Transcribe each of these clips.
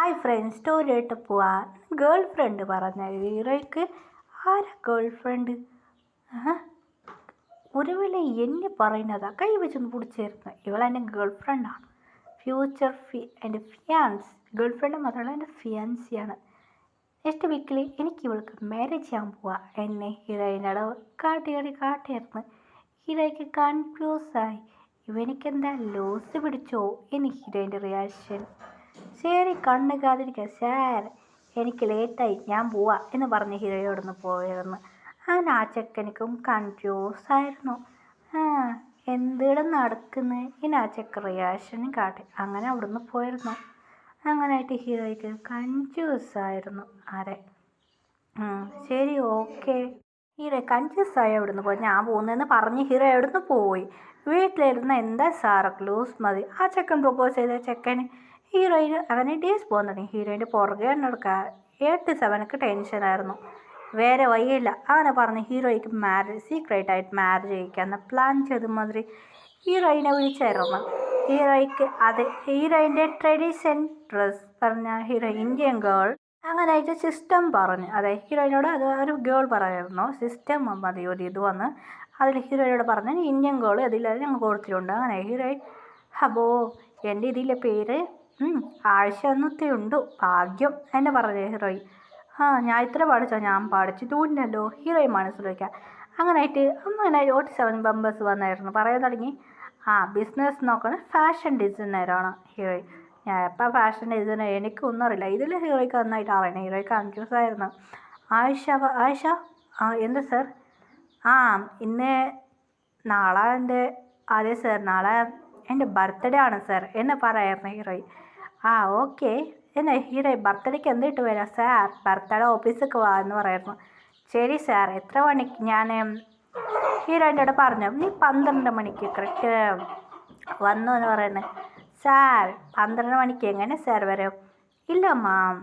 Hi friends, story ആയിട്ട് പോവാ. Girl friend പറഞ്ഞ ഹീറോയ്ക്ക് ആരാ ഗേൾ ഫ്രണ്ട്? ഒരു വില എന്നെ പറയുന്നതാ, കൈ വെച്ചൊന്ന് പിടിച്ചേരുന്നു. ഇവളെൻ്റെ ഗേൾ ഫ്രണ്ടാണ്, എൻ്റെ ഫിയാൻസ്. ഗേൾ ഫ്രണ്ട് മാത്രമല്ല, എൻ്റെ ഫിയാൻസിയാണ്. നെക്സ്റ്റ് വീക്കിൽ എനിക്ക് ഇവൾക്ക് മാരേജ് ചെയ്യാൻ പോവാ. എന്നെ ഹീറോയിനോട് കാട്ടിയായിരുന്നു. ഹീറോയ്ക്ക് കൺഫ്യൂസായി. ഇവനിക്കെന്താ ലോസ് പിടിച്ചോ എന്ന് ഹീറോയിൻ്റെ റിയാക്ഷൻ. ശരി, കണ്ണ് കാതിരിക്കുക സാർ, എനിക്ക് ലേറ്റായി, ഞാൻ പോവാ എന്ന് പറഞ്ഞ് ഹീറോയോടൊന്ന് പോയിരുന്നു. അങ്ങനെ ആ ചെക്കനിക്കും കൺഫ്യൂസായിരുന്നു. എന്തിടെ നടക്കുന്നത് ഇനി ആ ചെക്കൻ റിയാക്ഷനും കാട്ടി. അങ്ങനെ അവിടുന്ന് പോയിരുന്നു. അങ്ങനെയായിട്ട് ഹീറോയ്ക്ക് കൺഫ്യൂസായിരുന്നു. ആരെ ശരി, ഓക്കെ. ഹീറോ കൺഫ്യൂസായി അവിടുന്ന് പോയി. ഞാൻ പോകുന്നതെന്ന് പറഞ്ഞ് ഹീറോ അവിടുന്ന് പോയി. വീട്ടിലിരുന്ന് എന്താ സാറൊക്കെ ലൂസ് മതി. ആ ചെക്കൻ പ്രൊപ്പോസ് ചെയ്ത ചെക്കന് ഹീറോയിന് അങ്ങനെ ഡേയ്സ് പോകാൻ തുടങ്ങി. ഹീറോയിൻ്റെ പുറകെ എണ്ണെടുക്കുക. 8-7 ടെൻഷനായിരുന്നു. വേറെ വഴിയില്ല. അങ്ങനെ പറഞ്ഞ് ഹീറോയ്ക്ക് സീക്രട്ടായിട്ട് മാരേജ് കഴിക്കാമെന്ന് പ്ലാൻ ചെയ്ത മാതിരി ഹീറോയിനെ വിളിച്ചായിരുന്നു. ഹീറോയിൻ്റെ ട്രഡീഷൻ ഡ്രസ് പറഞ്ഞ ഇന്ത്യൻ ഗേൾ അങ്ങനെയായിട്ട് സിസ്റ്റം പറഞ്ഞു. ഹീറോയിനോട് അത് ഒരു ഗേൾ പറയായിരുന്നു. സിസ്റ്റം മതി ഒരു ഇത് വന്ന് അതിൽ ഹീറോയിനോട് പറഞ്ഞാൽ ഇന്ത്യൻ ഗേൾ അതിലെല്ലാം ഞങ്ങൾ കൊടുത്തിട്ടുണ്ട്. അങ്ങനെ ഹീറോയിൻ അപ്പോ എൻ്റെ ഇതിലെ പേര് ആഴ്ച അന്നത്തെ ഉണ്ടു, ഭാഗ്യം എന്നെ പറഞ്ഞു ഹീറോയിൻ. ഞാൻ ഇത്ര പഠിച്ചോ? ഞാൻ പഠിച്ചിട്ടുമില്ലല്ലോ ഹീറോയിൻ മനസ്സിലാക്കുക. അങ്ങനെയായിട്ട് 47 മെമ്പേഴ്സ് വന്നായിരുന്നു. പറയാൻ തുടങ്ങി. ബിസിനസ് നോക്കണം, ഫാഷൻ ഡിസൈനറാണ് ഹീറോയിൻ. ഞാൻ എപ്പോൾ ഫാഷൻ ഡിസൈനർ എനിക്കൊന്നും അറിയില്ല. ഇതിൽ ഹീറോയ്ക്ക് നന്നായിട്ട് അറിയണം. ഹീറോയ്ക്ക് കൺഫ്യൂസ് ആയിരുന്നു. ആയിഷ എന്താ സാർ? നാളെ അതെ സാർ, നാളെ എൻ്റെ ബർത്ത്ഡേ ആണ് സാർ എന്ന് പറയായിരുന്നു ഹീറോയിൻ. ഓക്കെ എന്നെ ഹീറോയിൻ ബർത്ത്ഡേക്ക് എന്തിട്ട് വരാം സാർ? ബർത്ത്ഡേ ഓഫീസിലേക്ക് വാ എന്ന് പറയായിരുന്നു. ശരി സാർ, എത്ര മണിക്ക്? ഞാൻ ഹീറോയിൻ്റെ അവിടെ പറഞ്ഞു. നീ 12 മണിക്ക് കറക്റ്റ് വന്നു എന്ന് പറയുന്നത്. സാർ 12 മണിക്ക് എങ്ങനെ സാർ വരും? ഇല്ല മാം,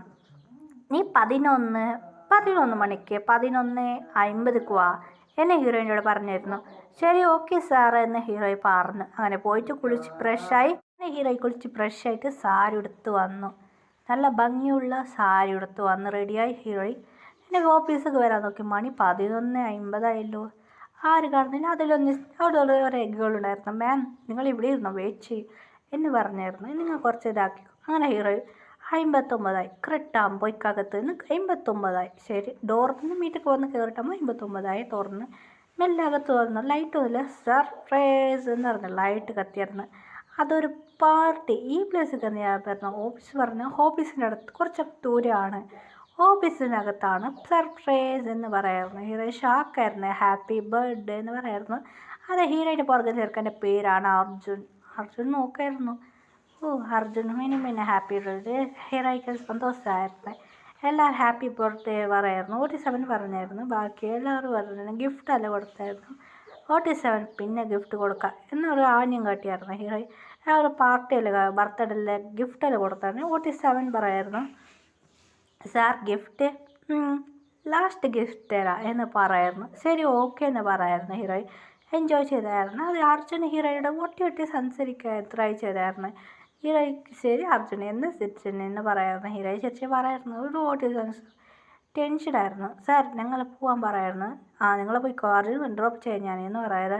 നീ 11 മണിക്ക് 11:50 വാ എന്നെ ഹീറോയിനോട് പറഞ്ഞിരുന്നു. ശരി, ഓക്കെ സാർ എന്ന് ഹീറോയിൻ പറഞ്ഞു. അങ്ങനെ പോയിട്ട് കുളിച്ച് ഫ്രഷായിട്ട് സാരി എടുത്ത് വന്നു. നല്ല ഭംഗിയുള്ള സാരി എടുത്ത് വന്ന് റെഡിയായി ഹീറോയിൻ എൻ്റെ ഓഫീസിലേക്ക് വരാൻ നോക്കി. മണി 11:50 ആര് കാണുന്നില്ല. അവിടെ ഒരു ഗേളുണ്ടായിരുന്നു. മാം, നിങ്ങൾ ഇവിടെ ഇരുന്നോ, വെയിറ്റ് ചെയ്യും എന്ന് പറഞ്ഞായിരുന്നു. നിങ്ങൾ കുറച്ച് ഇതാക്കി. അങ്ങനെ ഹീറോയിൻ 59 കറക്റ്റാകുമ്പോൾ ഇക്കകത്ത് നിന്ന് 59. ശരി, ഡോറിൽ നിന്ന് വീട്ടിൽ വന്ന് കയറിട്ടാകുമ്പോൾ 59 തുറന്ന് മെല്ലെ അകത്ത് വന്നു. ലൈറ്റ് ഒന്നുമില്ല, സർപ്രൈസ് എന്ന് പറഞ്ഞു ലൈറ്റ് കത്തിയായിരുന്നു. അതൊരു പാർട്ടി. ഈ പ്ലേസിൽ തന്നെയായിരുന്നു ഓഫീസ് പറഞ്ഞു. ഓഫീസിൻ്റെ അടുത്ത് കുറച്ച് ദൂരമാണ്. ഓഫീസിനകത്താണ് സർപ്രൈസ് എന്ന് പറയായിരുന്നു. ഹീറോ ഷാക്കായിരുന്നു. ഹാപ്പി ബർത്ത്ഡേ എന്ന് പറയായിരുന്നു. ഹീറോയിൻ്റെ പുറകെ ചേർക്കേണ്ട പേരാണ് അർജുൻ നോക്കായിരുന്നു. അർജുനും പിന്നെ ഹാപ്പി ബർത്ത്ഡേ. ഹീറോയ്ക്ക് സന്തോഷമായിരുന്നു. എല്ലാവരും ഹാപ്പി ബർത്ത്ഡേ പറയായിരുന്നു. 47 പറഞ്ഞായിരുന്നു. ബാക്കി എല്ലാവരും പറഞ്ഞു ഗിഫ്റ്റ് അല്ല കൊടുത്തായിരുന്നു. 47 പിന്നെ ഗിഫ്റ്റ് കൊടുക്കാം എന്നൊരു ആഞ്ഞം കാട്ടിയായിരുന്നു ഹീറോയിൻ. ഒരു പാർട്ടിയല്ല, ബർത്ത്ഡേയിലെ ഗിഫ്റ്റല്ല കൊടുത്തായിരുന്നു. 47 പറയായിരുന്നു. സാർ ഗിഫ്റ്റ് ലാസ്റ്റ് ഗിഫ്റ്റ് തരാം എന്ന് പറയായിരുന്നു. ശരി, ഓക്കെ എന്ന് പറയായിരുന്നു ഹീറോയിൻ. എൻജോയ് ചെയ്തായിരുന്നു. അർജുൻ ഹീറോയുടെ ഒട്ടി സംസാരിക്കാൻ ട്രൈ ചെയ്തായിരുന്നു. ഹീറോയ്ക്ക് ശരി അർജുൻ എന്ന് സിറ്റിസൺ എന്ന് പറയായിരുന്നു. ഹീറോയിൻ ശരിച്ച് പറയായിരുന്നു. ഒരു ടെൻഷനായിരുന്നു. സാർ ഞങ്ങൾ പോകാൻ പറയായിരുന്നു. നിങ്ങൾ പോയി അർജുൻ ഡ്രോപ്പ് ചെയ്യാൻ ഞാൻ എന്ന് പറയാതെ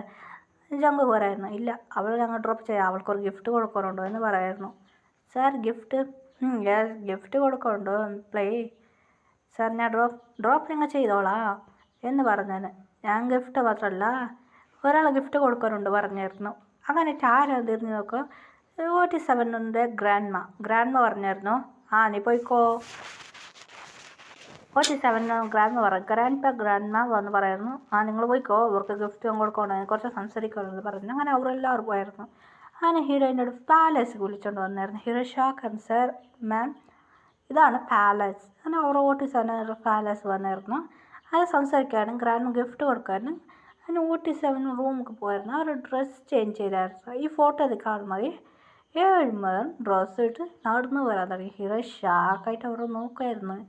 ജങ്ക് പറയായിരുന്നു. ഇല്ല, അവൾ ഞങ്ങൾ ഡ്രോപ്പ് ചെയ്യാം, അവൾക്കൊരു ഗിഫ്റ്റ് കൊടുക്കാനുണ്ടോ എന്ന് പറയായിരുന്നു. സാർ ഗിഫ്റ്റ് ഗിഫ്റ്റ് കൊടുക്കാനുണ്ടോ? പ്ലേ സാർ, ഞാൻ ഡ്രോപ്പ് ഞങ്ങൾ ചെയ്തോളാം എന്ന് പറഞ്ഞത്. ഞാൻ ഗിഫ്റ്റ് മാത്രമല്ല ഒരാൾ ഗിഫ്റ്റ് കൊടുക്കാനുണ്ട് പറഞ്ഞായിരുന്നു. അങ്ങനെ ആരാ തിരിഞ്ഞ് നോക്കുക? 47 ഗ്രാൻഡ്മ പറഞ്ഞായിരുന്നു. നീ പോയിക്കോ. 47 ഗ്രാൻഡ്മ വന്ന് പറയായിരുന്നു. നിങ്ങൾ പോയിക്കോ, ഇവർക്ക് ഗിഫ്റ്റ് കൊടുക്കണം, കുറച്ച് സംസാരിക്കണമെന്ന് പറഞ്ഞു. അങ്ങനെ അവരെല്ലാവരും പോയായിരുന്നു. അങ്ങനെ ഹീറോയിനോട് പാലസ് വിളിച്ചുകൊണ്ട് വന്നായിരുന്നു. ഹീറോ ഷോക്കാണ്. സാർ മാം, ഇതാണ് പാലസ്. അങ്ങനെ അവർ 47 പാലസ് വന്നായിരുന്നു. അത് സംസാരിക്കാനും ഗ്രാൻഡ് ഗിഫ്റ്റ് കൊടുക്കാനും അങ്ങനെ 47 റൂമിലേക്ക് പോയായിരുന്നു. അവർ ഡ്രസ്സ് ചേഞ്ച് ചെയ്തായിരുന്നു. ഈ ഫോട്ടോ ഇത് കാണുമ്പോൾ 7 ഡ്രസ്സ് ഇട്ട് നടന്നു വരാൻ തുടങ്ങി. ഹീറോ ഷാക്കായിട്ട് അവർ നോക്കുമായിരുന്നു.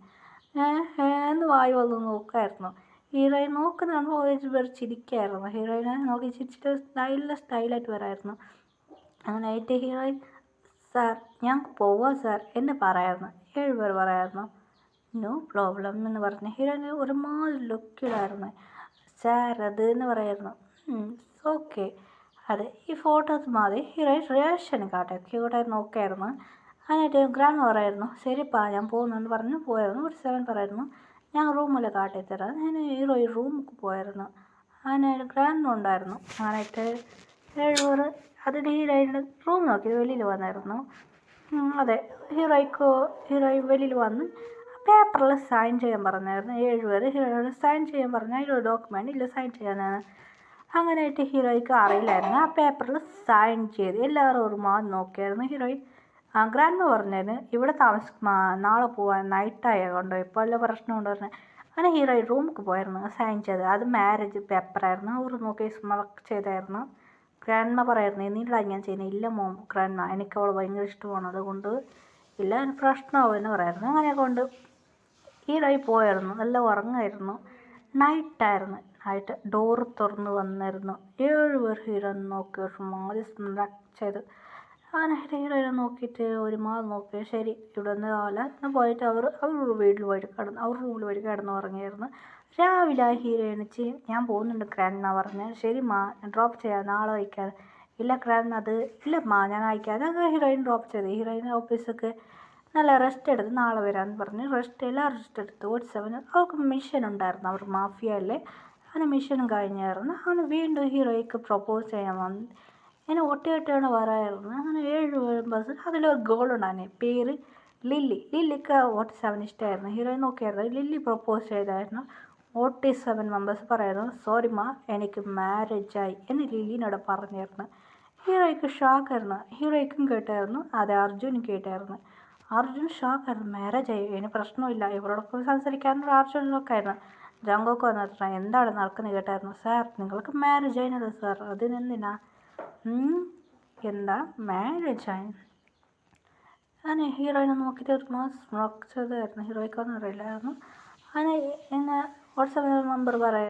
എന്ന് വായി വന്ന് നോക്കുമായിരുന്നു. ഹീറോയിൻ നോക്കുന്നതാണ് ഒരു ചിരിക്കായിരുന്നു. ഹീറോയിനെ നോക്കി ചിരിച്ചിട്ട് സ്റ്റൈലായിട്ട് വരായിരുന്നു. അങ്ങനെ ആയിട്ട് ഹീറോയിൻ സാർ ഞാൻ പോവാം സാർ എന്ന് പറയായിരുന്നു. 7 പേർ പറയായിരുന്നു നോ പ്രോബ്ലം എന്ന് പറഞ്ഞ് ഹീറോയിന് ഒരുമാതിരി ലുക്കിലായിരുന്നു. സാർ അത് എന്ന് പറയായിരുന്നു. ഓക്കെ അതെ ഈ ഫോട്ടോസ് മതി ഹീറോയിൻ റിയാക്ഷൻ കാട്ടെ ക്യൂട്ടായിരുന്നു ഓക്കെ ആയിരുന്നു. എന്നിട്ട് ഗ്രാൻഡ് പറയായിരുന്നു ശരിപ്പാ ഞാൻ പോകുന്നെന്ന് പറഞ്ഞ് പോയായിരുന്നു. 7 പറയായിരുന്നു ഞാൻ റൂമിൽ കാട്ടിത്തരാം. ഞാൻ ഹീറോയിൻ റൂമിൽ പോയായിരുന്നു. അങ്ങനെ ഗ്രാൻഡ് ഉണ്ടായിരുന്നു. അങ്ങനെയിട്ട് 7 അതിൽ ഹീറോയിൻ റൂം നോക്കി വെളിയിൽ വന്നായിരുന്നു. അതെ ഹീറോയിൻ വെളിയിൽ വന്ന് പേപ്പറിൽ സൈൻ ചെയ്യാൻ പറഞ്ഞായിരുന്നു. 7 ഹീറോയോട് സൈൻ ചെയ്യാൻ പറഞ്ഞാൽ അതിലൊരു ഡോക്യുമെൻ്റ് ഇല്ല സൈൻ ചെയ്യാനാണ്. അങ്ങനെയായിട്ട് ഹീറോയ്ക്ക് അറിയില്ലായിരുന്നു. ആ പേപ്പറിൽ സൈൻ ചെയ്ത് എല്ലാവരും ഒരു മാസം നോക്കിയായിരുന്നു. ഹീറോയിൻ ഗ്രാൻഡ് പറഞ്ഞായിരുന്നു ഇവിടെ നാളെ പോകാൻ നൈറ്റായ കൊണ്ടോ ഇപ്പോൾ വല്ല പ്രശ്നമുണ്ടോ പറഞ്ഞത്. അങ്ങനെ ഹീറോയിൻ റൂമിൽ പോയായിരുന്നു സൈൻ ചെയ്ത്. അത് മാരേജ് പേപ്പറായിരുന്നു. അവർ നോക്കി സ്മർക്ക് ചെയ്തായിരുന്നു. ഗ്രാൻഡ് പറയായിരുന്നു എന്നില്ല ഞാൻ ചെയ്യുന്നത്. ഇല്ല മോം ഗ്രാൻഡ് എനിക്ക് അവൾ ഭയങ്കര ഇഷ്ടമാണ് അതുകൊണ്ട് ഇല്ല പ്രശ്നമാവും എന്ന് പറയായിരുന്നു. അങ്ങനെ കൊണ്ട് ഹീറോയിൻ പോയായിരുന്നു. നല്ല ഉറങ്ങായിരുന്നു. നൈറ്റായിരുന്നു. നൈറ്റ് ഡോറ് തുറന്ന് വന്നായിരുന്നു. 7 ഹീറോയിൻ നോക്കി ഒരുമാതിരി സ്മർക്ക് ചെയ്ത്. അങ്ങനെ ഹീറോയിനെ നോക്കിയിട്ട് ഒരുമാതിരി നോക്കി ശരി ഇവിടെ നിന്ന് എന്ന് പോയിട്ട് അവരുടെ വീട്ടിൽ പോയിട്ട് അവരുടെ റൂമിൽ പോയിട്ട് കിടന്ന് ഉറങ്ങിയായിരുന്നു. രാവിലെ ഹീറോയിൻ ഞാൻ പോകുന്നുണ്ട് ഗ്രാൻഡ് പറഞ്ഞ് ശരി മാ ഡ്രോപ്പ് ചെയ്യാം നാളെ വയ്ക്കാതെ. ഇല്ല ഗ്രാൻഡ് അത് ഇല്ല മാ ഞാൻ അയക്കാതെ. അത് ഹീറോയിൻ ഡ്രോപ്പ് ചെയ്ത്. ഹീറോയിൻ ഓഫീസൊക്കെ നല്ല റെസ്റ്റ് എടുത്ത് നാളെ വരാമെന്ന് പറഞ്ഞ് എല്ലാവരും റെസ്റ്റ് എടുത്ത്. 7 അവർക്ക് മിഷൻ ഉണ്ടായിരുന്നു അവർ മാഫിയയിലെ. അങ്ങനെ മിഷനും കഴിഞ്ഞായിരുന്നു. അങ്ങനെ വീണ്ടും ഹീറോയ്ക്ക് പ്രപ്പോസ് ചെയ്യാൻ വന്നു. ഇങ്ങനെ ഒട്ടിയൊട്ടിയാണ് പറയായിരുന്നു. അങ്ങനെ 7 മെമ്പേഴ്സ് അതിലൊരു ഗേൾ ഉണ്ടായിരുന്നു പേര് ലില്ലിക്ക് 7 ഇഷ്ടമായിരുന്നു. ഹീറോയിൻ നോക്കിയായിരുന്നു ലില്ലി പ്രപ്പോസ് ചെയ്തായിരുന്നു. 7 മെമ്പേഴ്സ് പറയായിരുന്നു സോറി മാ എനിക്ക് മാരേജായി എന്ന് ലില്ലിനോട് പറഞ്ഞായിരുന്നു. ഹീറോയ്ക്ക് ഷോക്കായിരുന്നു. ഹീറോയ്ക്കും കേട്ടായിരുന്നു. അതെ അർജുനും കേട്ടായിരുന്നു. അർജുൻ ഷോക്കായിരുന്നു. മാരേജായി ഇനി പ്രശ്നമില്ല ഇവരോടൊപ്പം സംസാരിക്കാനുള്ള അർജുനൊക്കെ ആയിരുന്നു. ജങ്കോക്ക് വന്നിട്ട് എന്താണ് നടക്കുന്നത് കേട്ടായിരുന്നു. സാർ നിങ്ങൾക്ക് മാരേജ് ആയിരുന്നല്ലോ സാർ അതിനെന്തിനാ എന്താ മാരേജായി. അങ്ങനെ ഹീറോയിനെ നോക്കിയിട്ട് ഒരു മാസം സ്മോക്ക് ചെയ്തായിരുന്നു. ഹീറോയ്ക്കൊന്നും അറിയില്ലായിരുന്നു. അങ്ങനെ 7 മെമ്പർ പറയാം